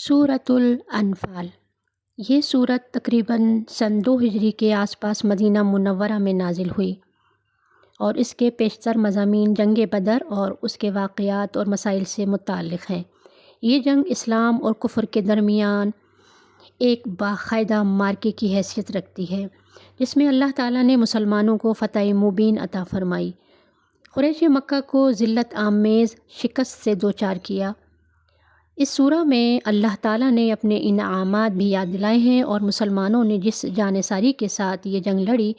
سورۃ الانفال، یہ سورت تقریباً سن 2 ہجری کے آس پاس مدینہ منورہ میں نازل ہوئی اور اس کے پیشتر مضامین جنگ بدر اور اس کے واقعات اور مسائل سے متعلق ہیں۔ یہ جنگ اسلام اور کفر کے درمیان ایک باقاعدہ معرکے کی حیثیت رکھتی ہے، جس میں اللہ تعالیٰ نے مسلمانوں کو فتح مبین عطا فرمائی، قریش مکہ کو ذلت آمیز شکست سے دوچار کیا۔ اس سورہ میں اللہ تعالیٰ نے اپنے انعامات بھی یاد دلائے ہیں اور مسلمانوں نے جس جانثاری کے ساتھ یہ جنگ لڑی،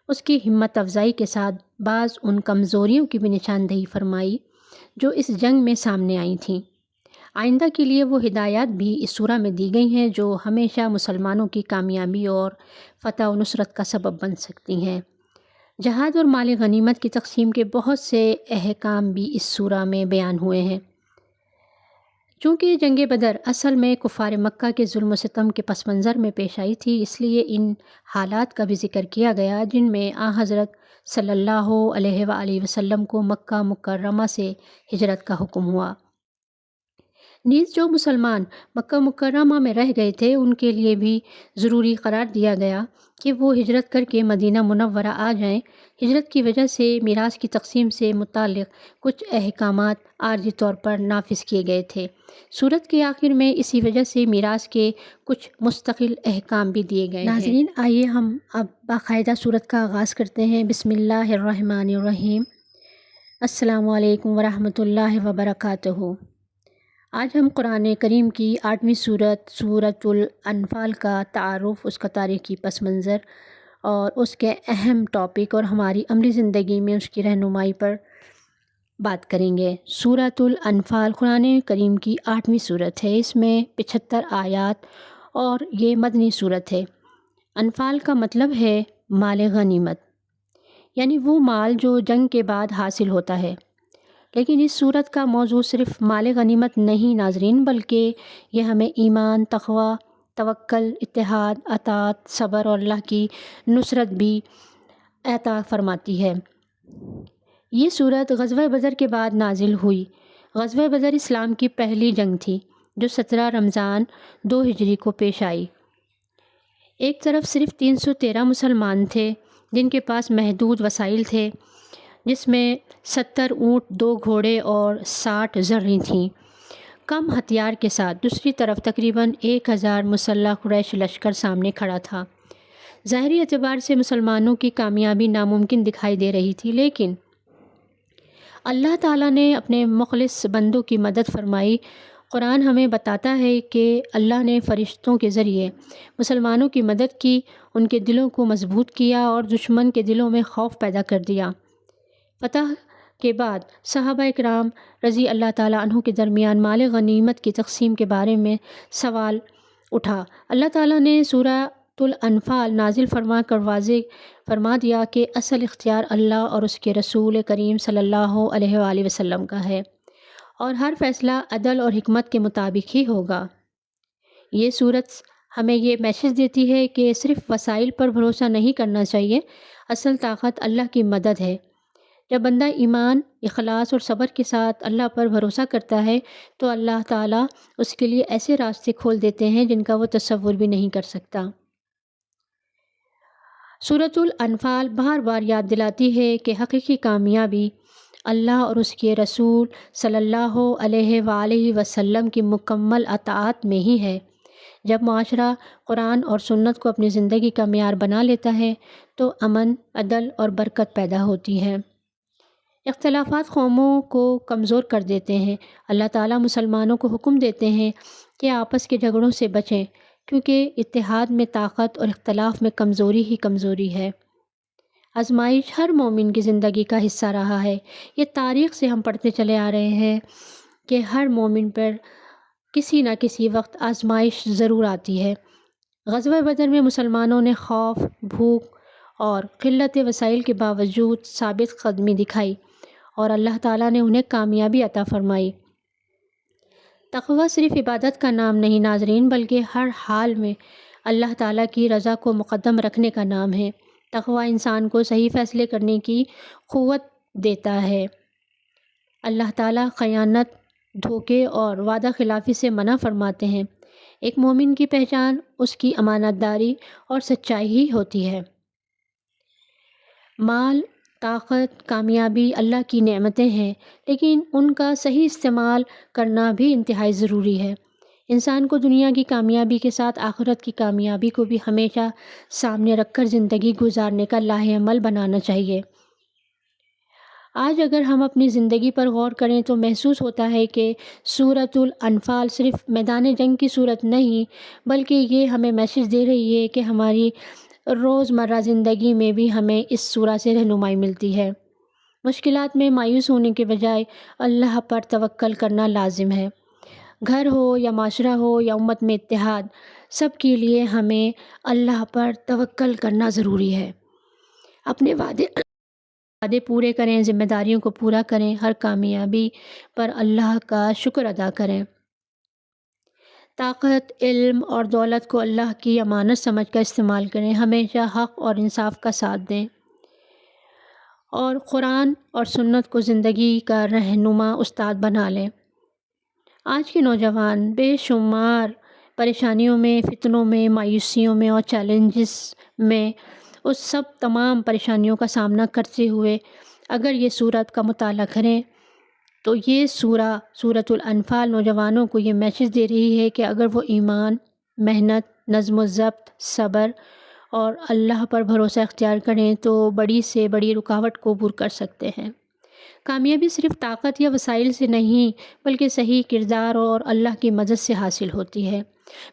اس کی ہمت افزائی کے ساتھ بعض ان کمزوریوں کی بھی نشاندہی فرمائی جو اس جنگ میں سامنے آئی تھیں۔ آئندہ کے لیے وہ ہدایات بھی اس سورہ میں دی گئی ہیں جو ہمیشہ مسلمانوں کی کامیابی اور فتح و نصرت کا سبب بن سکتی ہیں۔ جہاد اور مال غنیمت کی تقسیم کے بہت سے احکام بھی اس سورہ میں بیان ہوئے ہیں۔ چونکہ جنگ بدر اصل میں کفار مکہ کے ظلم و ستم کے پس منظر میں پیش آئی تھی، اس لیے ان حالات کا بھی ذکر کیا گیا جن میں حضرت صلی اللہ علیہ وآلہ وسلم کو مکہ مکرمہ سے ہجرت کا حکم ہوا۔ نیز جو مسلمان مکہ مکرمہ میں رہ گئے تھے ان کے لیے بھی ضروری قرار دیا گیا کہ وہ ہجرت کر کے مدینہ منورہ آ جائیں۔ ہجرت کی وجہ سے میراث کی تقسیم سے متعلق کچھ احکامات عارضی طور پر نافذ کیے گئے تھے۔ سورت کے آخر میں اسی وجہ سے میراث کے کچھ مستقل احکام بھی دیے گئے ہیں۔ ناظرین، آئیے ہم اب باقاعدہ سورت کا آغاز کرتے ہیں۔ بسم اللہ الرحمن الرحیم۔ السلام علیکم ورحمۃ اللہ وبرکاتہ۔ آج ہم قرآن کریم کی 8ویں سورت سورۃ الانفال کا تعارف، اس کا تاریخی پس منظر اور اس کے اہم ٹاپک اور ہماری عملی زندگی میں اس کی رہنمائی پر بات کریں گے۔ سورۃ الانفال قرآن کریم کی 8ویں سورت ہے، اس میں 75 آیات اور یہ مدنی سورت ہے۔ انفال کا مطلب ہے مال غنیمت، یعنی وہ مال جو جنگ کے بعد حاصل ہوتا ہے۔ لیکن اس سورت کا موضوع صرف مال غنیمت نہیں ناظرین، بلکہ یہ ہمیں ایمان، تقوی، توکل، اتحاد، اطاعت، صبر اور اللہ کی نصرت بھی عطا فرماتی ہے۔ یہ سورت غزوہ بدر کے بعد نازل ہوئی۔ غزوہ بدر اسلام کی پہلی جنگ تھی جو 17 رمضان 2 ہجری کو پیش آئی۔ ایک طرف صرف 313 مسلمان تھے جن کے پاس محدود وسائل تھے، جس میں 70 اونٹ، 2 گھوڑے اور 60 زرعی تھیں، کم ہتھیار کے ساتھ۔ دوسری طرف تقریباً 1000 مسلح قریش لشکر سامنے کھڑا تھا۔ ظاہری اعتبار سے مسلمانوں کی کامیابی ناممکن دکھائی دے رہی تھی، لیکن اللہ تعالیٰ نے اپنے مخلص بندوں کی مدد فرمائی۔ قرآن ہمیں بتاتا ہے کہ اللہ نے فرشتوں کے ذریعے مسلمانوں کی مدد کی، ان کے دلوں کو مضبوط کیا اور دشمن کے دلوں میں خوف پیدا کر دیا۔ فتح کے بعد صحابہ اکرام رضی اللہ تعالیٰ عنہ کے درمیان مال غنیمت کی تقسیم کے بارے میں سوال اٹھا۔ اللہ تعالیٰ نے سورۃ الانفال نازل فرما کر واضح فرما دیا کہ اصل اختیار اللہ اور اس کے رسول کریم صلی اللہ علیہ وآلہ وسلم کا ہے اور ہر فیصلہ عدل اور حکمت کے مطابق ہی ہوگا۔ یہ سورت ہمیں یہ میسج دیتی ہے کہ صرف وسائل پر بھروسہ نہیں کرنا چاہیے، اصل طاقت اللہ کی مدد ہے۔ جب بندہ ایمان، اخلاص اور صبر کے ساتھ اللہ پر بھروسہ کرتا ہے تو اللہ تعالیٰ اس کے لیے ایسے راستے کھول دیتے ہیں جن کا وہ تصور بھی نہیں کر سکتا۔ سورۃ الانفال بار بار یاد دلاتی ہے کہ حقیقی کامیابی اللہ اور اس کے رسول صلی اللہ علیہ وآلہ وسلم کی مکمل اطاعت میں ہی ہے۔ جب معاشرہ قرآن اور سنت کو اپنی زندگی کا معیار بنا لیتا ہے تو امن، عدل اور برکت پیدا ہوتی ہے۔ اختلافات قوموں کو کمزور کر دیتے ہیں۔ اللہ تعالیٰ مسلمانوں کو حکم دیتے ہیں کہ آپس کے جھگڑوں سے بچیں، کیونکہ اتحاد میں طاقت اور اختلاف میں کمزوری ہی کمزوری ہے۔ آزمائش ہر مومن کی زندگی کا حصہ رہا ہے۔ یہ تاریخ سے ہم پڑھتے چلے آ رہے ہیں کہ ہر مومن پر کسی نہ کسی وقت آزمائش ضرور آتی ہے۔ غزوہ بدر میں مسلمانوں نے خوف، بھوک اور قلت وسائل کے باوجود ثابت قدمی دکھائی اور اللہ تعالیٰ نے انہیں کامیابی عطا فرمائی۔ تقوی صرف عبادت کا نام نہیں ناظرین، بلکہ ہر حال میں اللہ تعالیٰ کی رضا کو مقدم رکھنے کا نام ہے۔ تقوی انسان کو صحیح فیصلے کرنے کی قوت دیتا ہے۔ اللہ تعالیٰ خیانت، دھوکے اور وعدہ خلافی سے منع فرماتے ہیں۔ ایک مومن کی پہچان اس کی امانت داری اور سچائی ہی ہوتی ہے۔ مال، طاقت، کامیابی اللہ کی نعمتیں ہیں، لیکن ان کا صحیح استعمال کرنا بھی انتہائی ضروری ہے۔ انسان کو دنیا کی کامیابی کے ساتھ آخرت کی کامیابی کو بھی ہمیشہ سامنے رکھ کر زندگی گزارنے کا لاہ عمل بنانا چاہیے۔ آج اگر ہم اپنی زندگی پر غور کریں تو محسوس ہوتا ہے کہ سورۃ الانفال صرف میدان جنگ کی صورت نہیں، بلکہ یہ ہمیں میسج دے رہی ہے کہ ہماری روزمرہ زندگی میں بھی ہمیں اس سورہ سے رہنمائی ملتی ہے۔ مشکلات میں مایوس ہونے کے بجائے اللہ پر توکل کرنا لازم ہے۔ گھر ہو یا معاشرہ ہو یا امت میں اتحاد، سب کے لیے ہمیں اللہ پر توکل کرنا ضروری ہے۔ اپنے وعدے پورے کریں، ذمہ داریوں کو پورا کریں، ہر کامیابی پر اللہ کا شکر ادا کریں۔ طاقت، علم اور دولت کو اللہ کی امانت سمجھ کر استعمال کریں، ہمیشہ حق اور انصاف کا ساتھ دیں، اور قرآن اور سنت کو زندگی کا رہنما استاد بنا لیں۔ آج کے نوجوان بے شمار پریشانیوں میں، فتنوں میں، مایوسیوں میں اور چیلنجز میں، اس سب تمام پریشانیوں کا سامنا کرتے ہوئے اگر یہ سورت کا مطالعہ کریں تو یہ سورۃ الانفال نوجوانوں کو یہ میسج دے رہی ہے کہ اگر وہ ایمان، محنت، نظم و ضبط، صبر اور اللہ پر بھروسہ اختیار کریں تو بڑی سے بڑی رکاوٹ کو عبور کر سکتے ہیں۔ کامیابی صرف طاقت یا وسائل سے نہیں بلکہ صحیح کردار اور اللہ کی مدد سے حاصل ہوتی ہے۔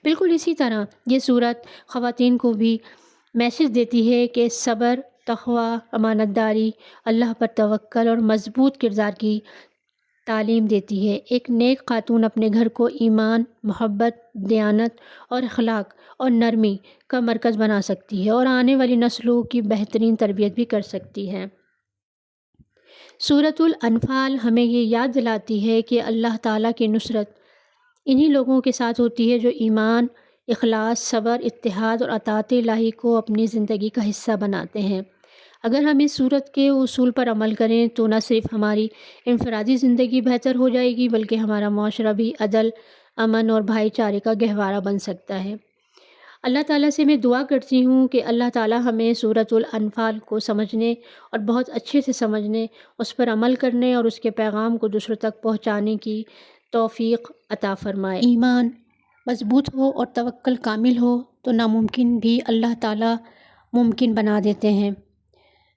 بالکل اسی طرح یہ سورت خواتین کو بھی میسج دیتی ہے کہ صبر، تقوی، امانت داری، اللہ پر توکل اور مضبوط کردار کی تعلیم دیتی ہے۔ ایک نیک خاتون اپنے گھر کو ایمان، محبت، دیانت اور اخلاق اور نرمی کا مرکز بنا سکتی ہے اور آنے والی نسلوں کی بہترین تربیت بھی کر سکتی ہے۔ سورۃ الانفال ہمیں یہ یاد دلاتی ہے کہ اللہ تعالیٰ کی نصرت انہی لوگوں کے ساتھ ہوتی ہے جو ایمان، اخلاص، صبر، اتحاد اور اطاعت الہی کو اپنی زندگی کا حصہ بناتے ہیں۔ اگر ہم اس سورت کے اصول پر عمل کریں تو نہ صرف ہماری انفرادی زندگی بہتر ہو جائے گی بلکہ ہمارا معاشرہ بھی عدل، امن اور بھائی چارے کا گہوارہ بن سکتا ہے۔ اللہ تعالیٰ سے میں دعا کرتی ہوں کہ اللہ تعالیٰ ہمیں سورۃ الانفال کو سمجھنے اور بہت اچھے سے سمجھنے، اس پر عمل کرنے اور اس کے پیغام کو دوسروں تک پہنچانے کی توفیق عطا فرمائے۔ ایمان مضبوط ہو اور توکل کامل ہو تو ناممکن بھی اللہ تعالیٰ ممکن بنا دیتے ہیں۔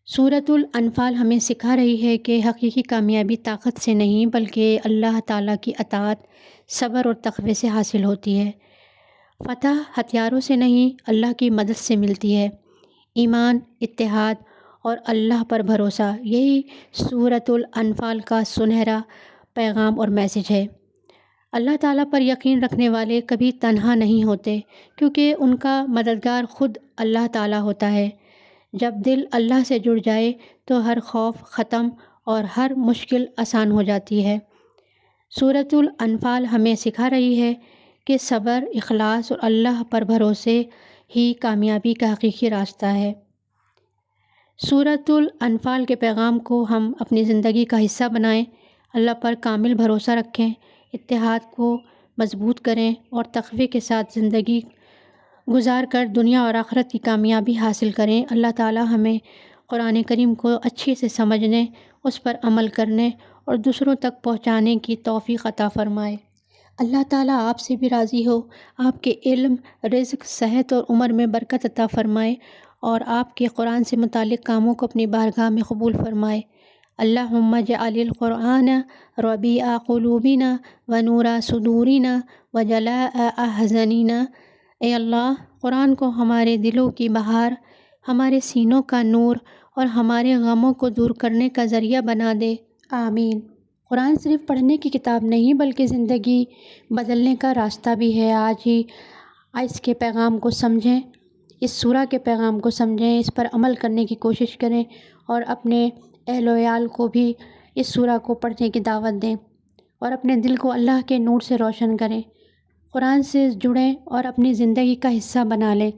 سورۃ الانفال ہمیں سکھا رہی ہے کہ حقیقی کامیابی طاقت سے نہیں بلکہ اللہ تعالیٰ کی اطاعت، صبر اور تقوی سے حاصل ہوتی ہے۔ فتح ہتھیاروں سے نہیں، اللہ کی مدد سے ملتی ہے۔ ایمان، اتحاد اور اللہ پر بھروسہ، یہی سورۃ الانفال کا سنہرا پیغام اور میسج ہے۔ اللہ تعالیٰ پر یقین رکھنے والے کبھی تنہا نہیں ہوتے کیونکہ ان کا مددگار خود اللہ تعالیٰ ہوتا ہے۔ جب دل اللہ سے جڑ جائے تو ہر خوف ختم اور ہر مشکل آسان ہو جاتی ہے۔ سورۃ الانفال ہمیں سکھا رہی ہے کہ صبر، اخلاص اور اللہ پر بھروسے ہی کامیابی کا حقیقی راستہ ہے۔ سورۃ الانفال کے پیغام کو ہم اپنی زندگی کا حصہ بنائیں، اللہ پر کامل بھروسہ رکھیں، اتحاد کو مضبوط کریں اور تقوی کے ساتھ زندگی گزار کر دنیا اور آخرت کی کامیابی حاصل کریں۔ اللہ تعالیٰ ہمیں قرآن کریم کو اچھے سے سمجھنے، اس پر عمل کرنے اور دوسروں تک پہنچانے کی توفیق عطا فرمائے۔ اللہ تعالیٰ آپ سے بھی راضی ہو، آپ کے علم، رزق، صحت اور عمر میں برکت عطا فرمائے اور آپ کے قرآن سے متعلق کاموں کو اپنی بارگاہ میں قبول فرمائے۔ اللہم اجعل القرآن ربیع قلوبنا ونور صدورنا وجلاء احزاننا۔ اے اللہ، قرآن کو ہمارے دلوں کی بہار، ہمارے سینوں کا نور اور ہمارے غموں کو دور کرنے کا ذریعہ بنا دے، آمین۔ قرآن صرف پڑھنے کی کتاب نہیں بلکہ زندگی بدلنے کا راستہ بھی ہے۔ آج ہی اس کے پیغام کو سمجھیں، اس سورہ کے پیغام کو سمجھیں، اس پر عمل کرنے کی کوشش کریں اور اپنے اہل و عیال کو بھی اس سورہ کو پڑھنے کی دعوت دیں اور اپنے دل کو اللہ کے نور سے روشن کریں۔ قرآن سے جڑیں اور اپنی زندگی کا حصہ بنا لیں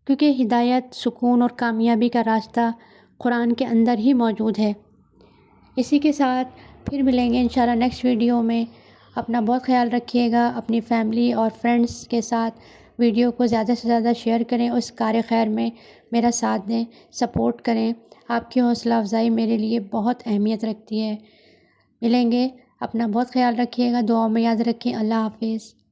کیونکہ ہدایت، سکون اور کامیابی کا راستہ قرآن کے اندر ہی موجود ہے۔ اسی کے ساتھ پھر ملیں گے انشاءاللہ نیکسٹ ویڈیو میں۔ اپنا بہت خیال رکھیے گا. اپنی فیملی اور فرینڈس کے ساتھ ویڈیو کو زیادہ سے زیادہ شیئر کریں. اس کار خیر میں میرا ساتھ دیں، سپورٹ کریں. آپ کی حوصلہ افزائی میرے لیے بہت اہمیت رکھتی ہے. ملیں گے. اپنا بہت خیال رکھیے گا. دعاؤں میں یاد رکھیں. اللہ حافظ.